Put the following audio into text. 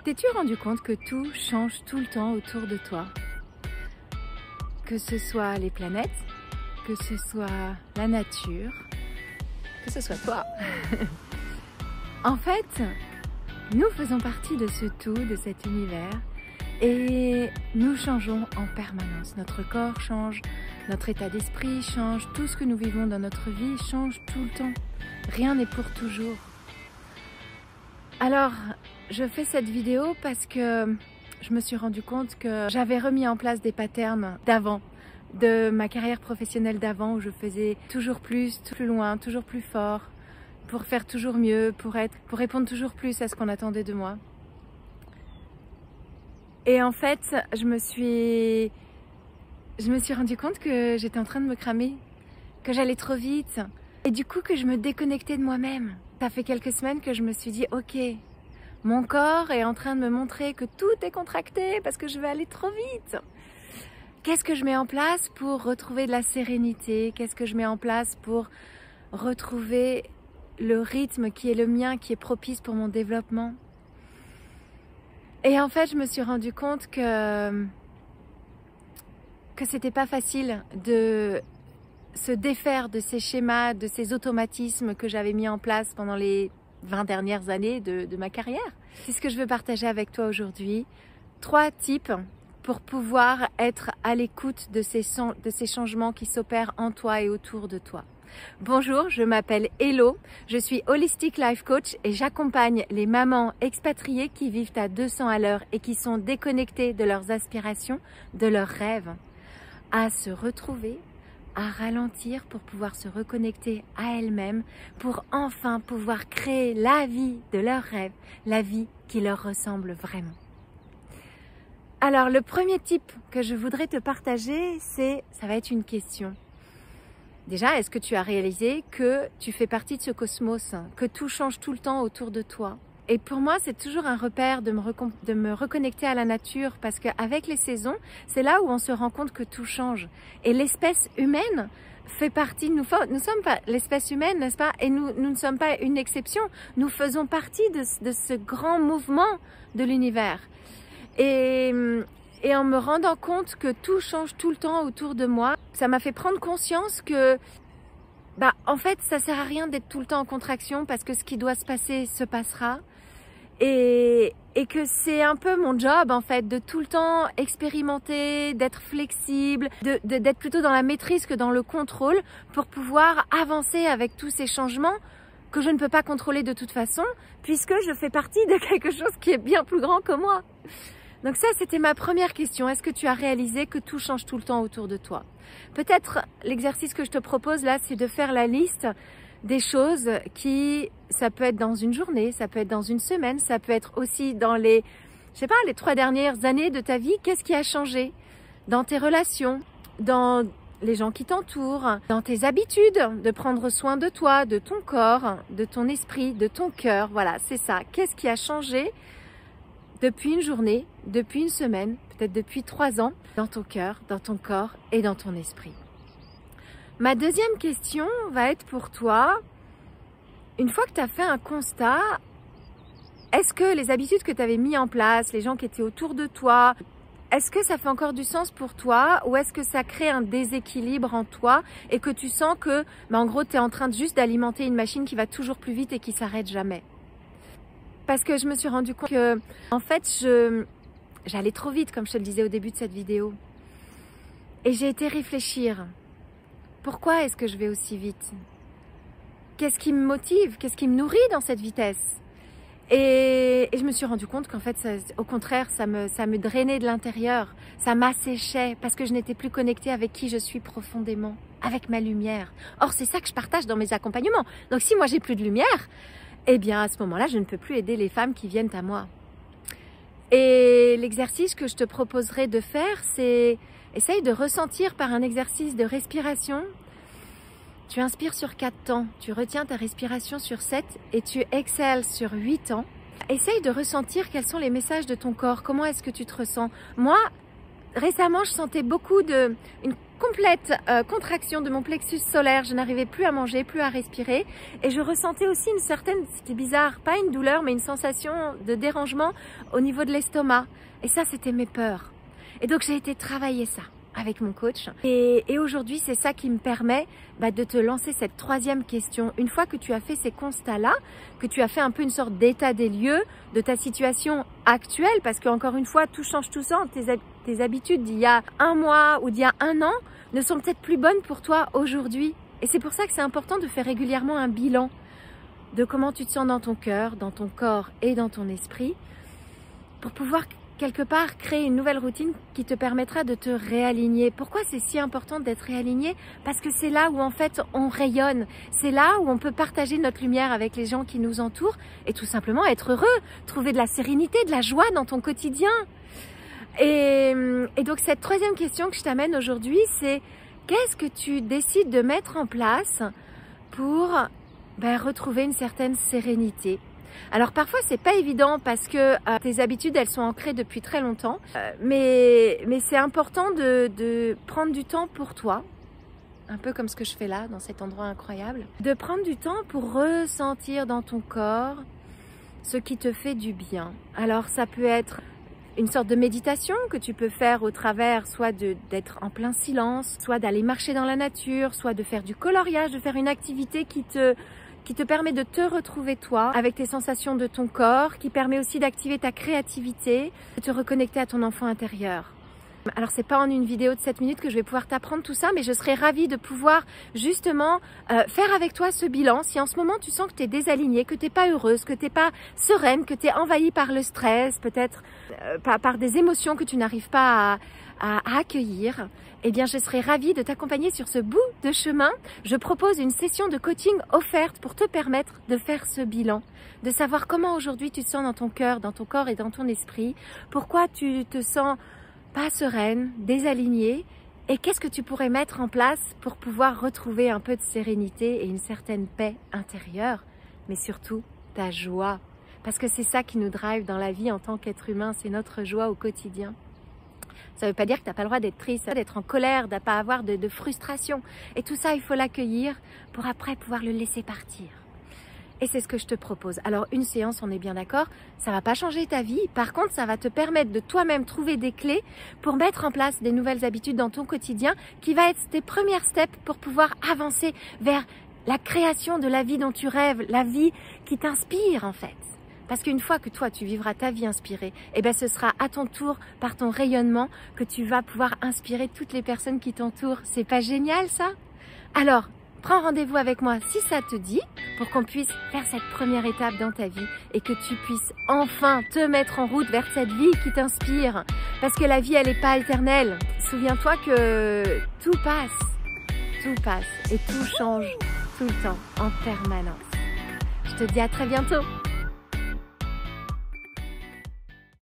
T'es-tu rendu compte que tout change tout le temps autour de toi? Que ce soit les planètes, que ce soit la nature, que ce soit toi. En fait, nous faisons partie de ce tout, de cet univers, et nous changeons en permanence. Notre corps change, notre état d'esprit change, tout ce que nous vivons dans notre vie change tout le temps. Rien n'est pour toujours. Alors, je fais cette vidéo parce que je me suis rendu compte que j'avais remis en place des patterns d'avant, de ma carrière professionnelle d'avant, où je faisais toujours plus loin, toujours plus fort, pour faire toujours mieux, pour répondre toujours plus à ce qu'on attendait de moi. Et en fait, je me suis rendu compte que j'étais en train de me cramer, que j'allais trop vite, et du coup que je me déconnectais de moi-même. Ça fait quelques semaines que je me suis dit, ok, mon corps est en train de me montrer que tout est contracté parce que je vais aller trop vite. Qu'est-ce que je mets en place pour retrouver de la sérénité? Qu'est-ce que je mets en place pour retrouver le rythme qui est le mien, qui est propice pour mon développement? Et en fait, je me suis rendu compte que c'était pas facile de se défaire de ces schémas, de ces automatismes que j'avais mis en place pendant les 20 dernières années de ma carrière. C'est ce que je veux partager avec toi aujourd'hui. 3 tips pour pouvoir être à l'écoute de ces changements qui s'opèrent en toi et autour de toi. Bonjour, je m'appelle Hello, je suis Holistic Life Coach et j'accompagne les mamans expatriées qui vivent à 200 à l'heure et qui sont déconnectées de leurs aspirations, de leurs rêves, à se retrouver, à ralentir pour pouvoir se reconnecter à elles-mêmes, pour enfin pouvoir créer la vie de leurs rêves, la vie qui leur ressemble vraiment. Alors le premier tip que je voudrais te partager, ça va être une question. Déjà, est-ce que tu as réalisé que tu fais partie de ce cosmos, que tout change tout le temps autour de toi? Et pour moi, c'est toujours un repère de me reconnecter à la nature, parce qu'avec les saisons, c'est là où on se rend compte que tout change. Et l'espèce humaine fait partie, nous sommes pas l'espèce humaine, n'est-ce pas? Et nous ne sommes pas une exception, nous faisons partie de ce grand mouvement de l'univers. Et en me rendant compte que tout change tout le temps autour de moi, ça m'a fait prendre conscience que, en fait, ça sert à rien d'être tout le temps en contraction parce que ce qui doit se passer se passera. Et que c'est un peu mon job, en fait, de tout le temps expérimenter, d'être flexible, d'être plutôt dans la maîtrise que dans le contrôle pour pouvoir avancer avec tous ces changements que je ne peux pas contrôler de toute façon, puisque je fais partie de quelque chose qui est bien plus grand que moi. Donc ça, c'était ma première question. Est-ce que tu as réalisé que tout change tout le temps autour de toi? Peut-être l'exercice que je te propose là, c'est de faire la liste des choses qui, ça peut être dans une journée, ça peut être dans une semaine, ça peut être aussi dans les 3 dernières années de ta vie. Qu'est-ce qui a changé dans tes relations, dans les gens qui t'entourent, dans tes habitudes de prendre soin de toi, de ton corps, de ton esprit, de ton cœur? Voilà, c'est ça. Qu'est-ce qui a changé depuis une journée, depuis une semaine, peut-être depuis 3 ans, dans ton cœur, dans ton corps et dans ton esprit? Ma deuxième question va être pour toi, une fois que tu as fait un constat, est-ce que les habitudes que tu avais mis en place, les gens qui étaient autour de toi, est-ce que ça fait encore du sens pour toi, ou est-ce que ça crée un déséquilibre en toi et que tu sens que, en gros, tu es en train juste d'alimenter une machine qui va toujours plus vite et qui s'arrête jamais? Parce que je me suis rendu compte que, en fait, j'allais trop vite, comme je te le disais au début de cette vidéo. Et j'ai été réfléchir. Pourquoi est-ce que je vais aussi vite? Qu'est-ce qui me motive? Qu'est-ce qui me nourrit dans cette vitesse? Et je me suis rendu compte qu'en fait, au contraire, ça me drainait de l'intérieur. Ça m'asséchait parce que je n'étais plus connectée avec qui je suis profondément, avec ma lumière. Or, c'est ça que je partage dans mes accompagnements. Donc, si moi, j'ai plus de lumière, eh bien, à ce moment-là, je ne peux plus aider les femmes qui viennent à moi. Et l'exercice que je te proposerai de faire, c'est essaye de ressentir par un exercice de respiration. Tu inspires sur 4 temps, tu retiens ta respiration sur 7 et tu exhales sur 8 temps. Essaye de ressentir quels sont les messages de ton corps, comment est-ce que tu te ressens. Moi, récemment, je sentais beaucoup une complète contraction de mon plexus solaire. Je n'arrivais plus à manger, plus à respirer. Et je ressentais aussi une certaine, c'était bizarre, pas une douleur, mais une sensation de dérangement au niveau de l'estomac. Et ça, c'était mes peurs. Et donc, j'ai été travailler ça avec mon coach. Et aujourd'hui, c'est ça qui me permet de te lancer cette troisième question. Une fois que tu as fait ces constats-là, que tu as fait un peu une sorte d'état des lieux de ta situation actuelle, parce qu'encore une fois, tout change tout le temps. Tes habitudes d'il y a un mois ou d'il y a un an ne sont peut-être plus bonnes pour toi aujourd'hui. Et c'est pour ça que c'est important de faire régulièrement un bilan de comment tu te sens dans ton cœur, dans ton corps et dans ton esprit, pour pouvoir quelque part créer une nouvelle routine qui te permettra de te réaligner. Pourquoi c'est si important d'être réaligné? Parce que c'est là où en fait on rayonne, c'est là où on peut partager notre lumière avec les gens qui nous entourent et tout simplement être heureux, trouver de la sérénité, de la joie dans ton quotidien. Et donc cette troisième question que je t'amène aujourd'hui, c'est qu'est-ce que tu décides de mettre en place pour retrouver une certaine sérénité? Alors parfois c'est pas évident parce que tes habitudes elles sont ancrées depuis très longtemps, mais c'est important de prendre du temps pour toi, un peu comme ce que je fais là dans cet endroit incroyable, de prendre du temps pour ressentir dans ton corps ce qui te fait du bien. Alors ça peut être une sorte de méditation que tu peux faire au travers soit d'être en plein silence, soit d'aller marcher dans la nature, soit de faire du coloriage, de faire une activité qui te permet de te retrouver toi, avec tes sensations de ton corps, qui permet aussi d'activer ta créativité, de te reconnecter à ton enfant intérieur. Alors c'est pas en une vidéo de 7 minutes que je vais pouvoir t'apprendre tout ça, mais je serais ravie de pouvoir justement faire avec toi ce bilan. Si en ce moment tu sens que tu es désalignée, que tu n'es pas heureuse, que tu n'es pas sereine, que tu es envahie par le stress, peut-être par des émotions que tu n'arrives pas à accueillir, eh bien je serais ravie de t'accompagner sur ce bout de chemin. Je propose une session de coaching offerte pour te permettre de faire ce bilan, de savoir comment aujourd'hui tu te sens dans ton cœur, dans ton corps et dans ton esprit, pourquoi tu te sens pas sereine, désalignée, et qu'est-ce que tu pourrais mettre en place pour pouvoir retrouver un peu de sérénité et une certaine paix intérieure, mais surtout ta joie, parce que c'est ça qui nous drive dans la vie en tant qu'être humain, c'est notre joie au quotidien. Ça ne veut pas dire que tu n'as pas le droit d'être triste, d'être en colère, de ne pas avoir de frustration, et tout ça il faut l'accueillir pour après pouvoir le laisser partir. Et c'est ce que je te propose. Alors une séance, on est bien d'accord, ça ne va pas changer ta vie. Par contre, ça va te permettre de toi-même trouver des clés pour mettre en place des nouvelles habitudes dans ton quotidien qui va être tes premières steps pour pouvoir avancer vers la création de la vie dont tu rêves, la vie qui t'inspire en fait. Parce qu'une fois que toi, tu vivras ta vie inspirée, ce sera à ton tour, par ton rayonnement, que tu vas pouvoir inspirer toutes les personnes qui t'entourent. C'est pas génial ça? Alors, prends rendez-vous avec moi si ça te dit pour qu'on puisse faire cette première étape dans ta vie et que tu puisses enfin te mettre en route vers cette vie qui t'inspire. Parce que la vie, elle n'est pas éternelle. Souviens-toi que tout passe et tout change tout le temps, en permanence. Je te dis à très bientôt.